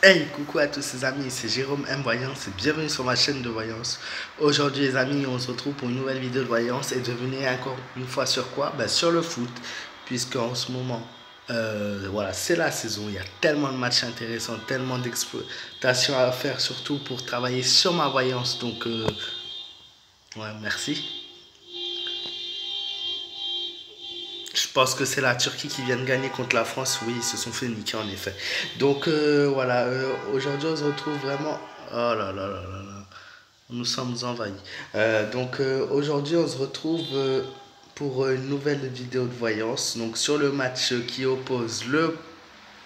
Hey, coucou à tous les amis, c'est Jérôme M Voyance et bienvenue sur ma chaîne de voyance. Aujourd'hui les amis, on se retrouve pour une nouvelle vidéo de voyance et devinez encore une fois sur quoi? Sur le foot, puisque en ce moment, voilà, c'est la saison, il y a tellement de matchs intéressants, tellement d'exploitation à faire, surtout pour travailler sur ma voyance. Donc, ouais, merci. Je pense que c'est la Turquie qui vient de gagner contre la France. Oui, ils se sont fait niquer en effet. Donc voilà, aujourd'hui on se retrouve vraiment. Oh là là là là là, nous sommes envahis. Aujourd'hui on se retrouve pour une nouvelle vidéo de voyance. Donc sur le match qui oppose le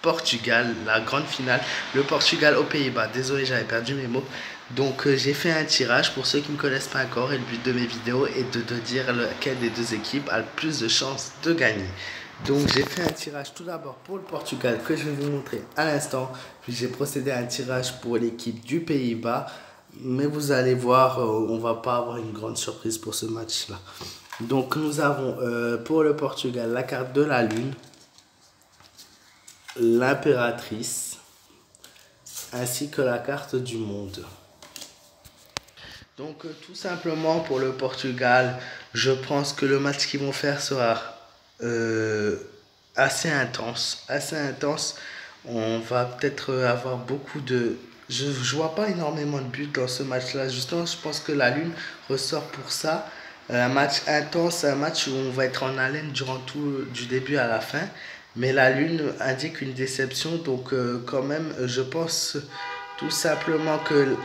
Portugal, la grande finale, le Portugal aux Pays-Bas. Désolé, j'avais perdu mes mots. Donc j'ai fait un tirage pour ceux qui ne me connaissent pas encore et le but de mes vidéos est de dire lequel des deux équipes a le plus de chances de gagner. Donc j'ai fait un tirage tout d'abord pour le Portugal que je vais vous montrer à l'instant. Puis j'ai procédé à un tirage pour l'équipe du Pays-Bas. Mais vous allez voir, on va pas avoir une grande surprise pour ce match-là. Donc nous avons pour le Portugal la carte de la Lune, l'impératrice, ainsi que la carte du monde. Donc tout simplement pour le Portugal, je pense que le match qu'ils vont faire sera assez intense. Assez intense. On va peut-être avoir beaucoup de... Je ne vois pas énormément de buts dans ce match-là. Justement, je pense que la Lune ressort pour ça. Un match intense, un match où on va être en haleine durant tout, du début à la fin. Mais la Lune indique une déception. Donc quand même, je pense tout simplement que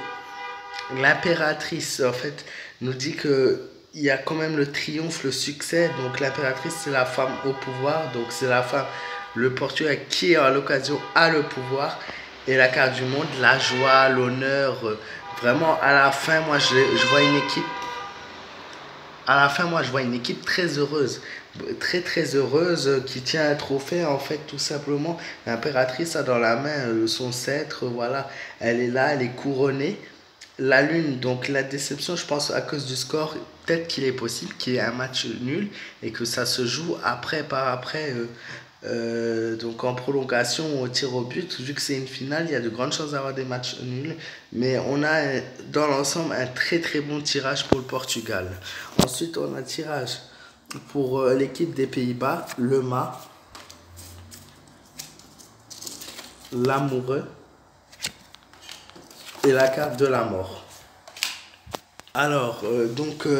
l'impératrice, en fait, nous dit que il y a quand même le triomphe, le succès. Donc l'impératrice, c'est la femme au pouvoir. Donc c'est la femme, le Portugal qui, à l'occasion, a le pouvoir. Et la carte du monde, la joie, l'honneur. Vraiment, à la fin, moi, je vois une équipe. À la fin, moi, je vois une équipe très heureuse. Très, très heureuse qui tient un trophée, en fait, tout simplement. L'impératrice a dans la main son sceptre. Voilà, elle est là, elle est couronnée. La Lune, donc la déception, je pense à cause du score, peut-être qu'il est possible qu'il y ait un match nul et que ça se joue après, par après, donc en prolongation ou au tir au but. Vu que c'est une finale, il y a de grandes chances d'avoir des matchs nuls. Mais on a dans l'ensemble un très très bon tirage pour le Portugal. Ensuite, on a un tirage pour l'équipe des Pays-Bas, le mât, l'amoureux et la carte de la mort. Alors,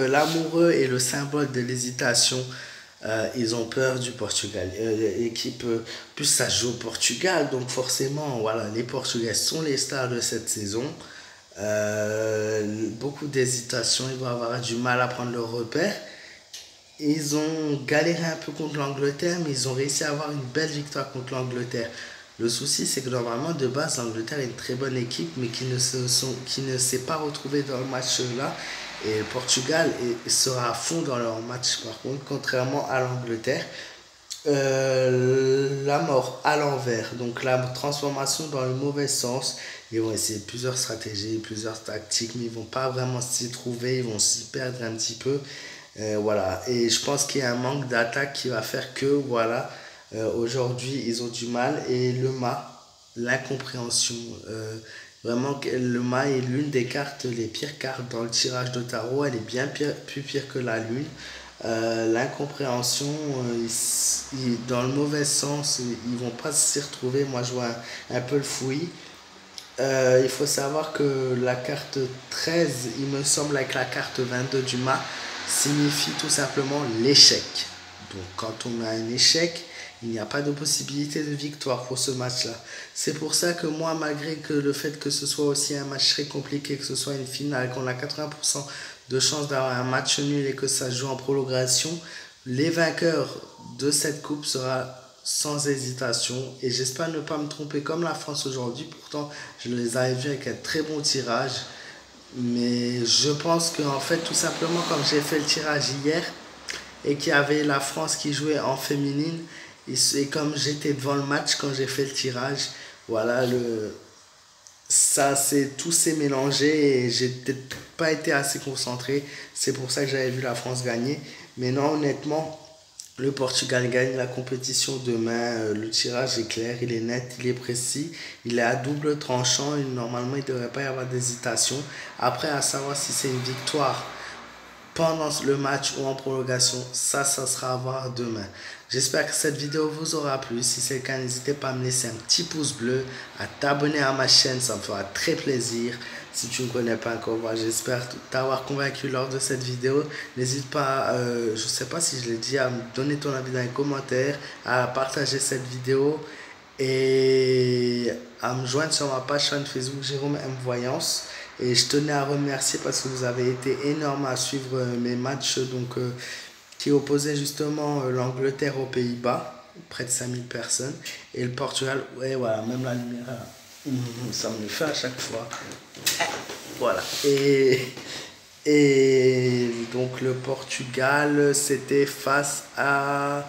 l'amoureux est le symbole de l'hésitation. Ils ont peur du Portugal. L'équipe, plus ça joue au Portugal, donc forcément, voilà, les Portugais sont les stars de cette saison. Beaucoup d'hésitation, ils vont avoir du mal à prendre leur repère. Ils ont galéré un peu contre l'Angleterre, mais ils ont réussi à avoir une belle victoire contre l'Angleterre. Le souci, c'est que normalement, de base, l'Angleterre est une très bonne équipe, mais qui ne s'est pas retrouvée dans le match-là. Et le Portugal sera à fond dans leur match, par contre, contrairement à l'Angleterre. La mort à l'envers, donc la transformation dans le mauvais sens. Ils vont essayer plusieurs stratégies, plusieurs tactiques, mais ils vont pas vraiment s'y trouver, ils vont s'y perdre un petit peu. Voilà, et je pense qu'il y a un manque d'attaque qui va faire que, voilà, aujourd'hui ils ont du mal. Et le mât, l'incompréhension, vraiment le mât est l'une des cartes, les pires cartes dans le tirage de tarot. Elle est bien pire, plus pire que la lune. L'incompréhension, dans le mauvais sens, ils vont pas s'y retrouver. Moi je vois un peu le fouillis. Il faut savoir que la carte 13, il me semble, avec la carte 22 du mât, signifie tout simplement l'échec. Donc quand on a un échec, il n'y a pas de possibilité de victoire pour ce match-là. C'est pour ça que moi, malgré que le fait que ce soit aussi un match très compliqué, que ce soit une finale, qu'on a 80% de chance d'avoir un match nul et que ça se joue en prolongation, les vainqueurs de cette coupe sera sans hésitation. Et j'espère ne pas me tromper comme la France aujourd'hui. Pourtant, je les avais vus avec un très bon tirage. Mais je pense qu'en fait, tout simplement, comme j'ai fait le tirage hier et qu'il y avait la France qui jouait en féminine, et comme j'étais devant le match quand j'ai fait le tirage, voilà, tout s'est mélangé et j'ai peut-être pas été assez concentré. C'est pour ça que j'avais vu la France gagner. Mais non, honnêtement, Le Portugal gagne la compétition demain. Le tirage est clair, il est net, il est précis, il est à double tranchant. Et normalement, il ne devrait pas y avoir d'hésitation. Après, à savoir si c'est une victoire pendant le match ou en prolongation, ça sera à voir demain. J'espère que cette vidéo vous aura plu. Si c'est le cas, n'hésitez pas à me laisser un petit pouce bleu, à t'abonner à ma chaîne, ça me fera très plaisir. Si tu ne connais pas encore, moi j'espère t'avoir convaincu lors de cette vidéo. N'hésite pas, je ne sais pas si je l'ai dit, à me donner ton avis dans les commentaires, à partager cette vidéo et à me joindre sur ma page chaîne Facebook Jérôme M Voyance. Et je tenais à remercier parce que vous avez été énormes à suivre mes matchs qui opposaient justement l'Angleterre aux Pays-Bas, près de 5000 personnes, et le Portugal. Ouais, voilà, même la lumière, ça me le fait à chaque fois. Voilà. Et donc le Portugal, c'était face à...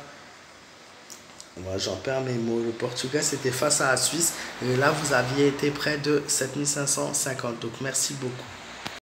Moi, j'en perds mes mots. Le Portugal, c'était face à la Suisse. Et là, vous aviez été près de 7550. Donc, merci beaucoup.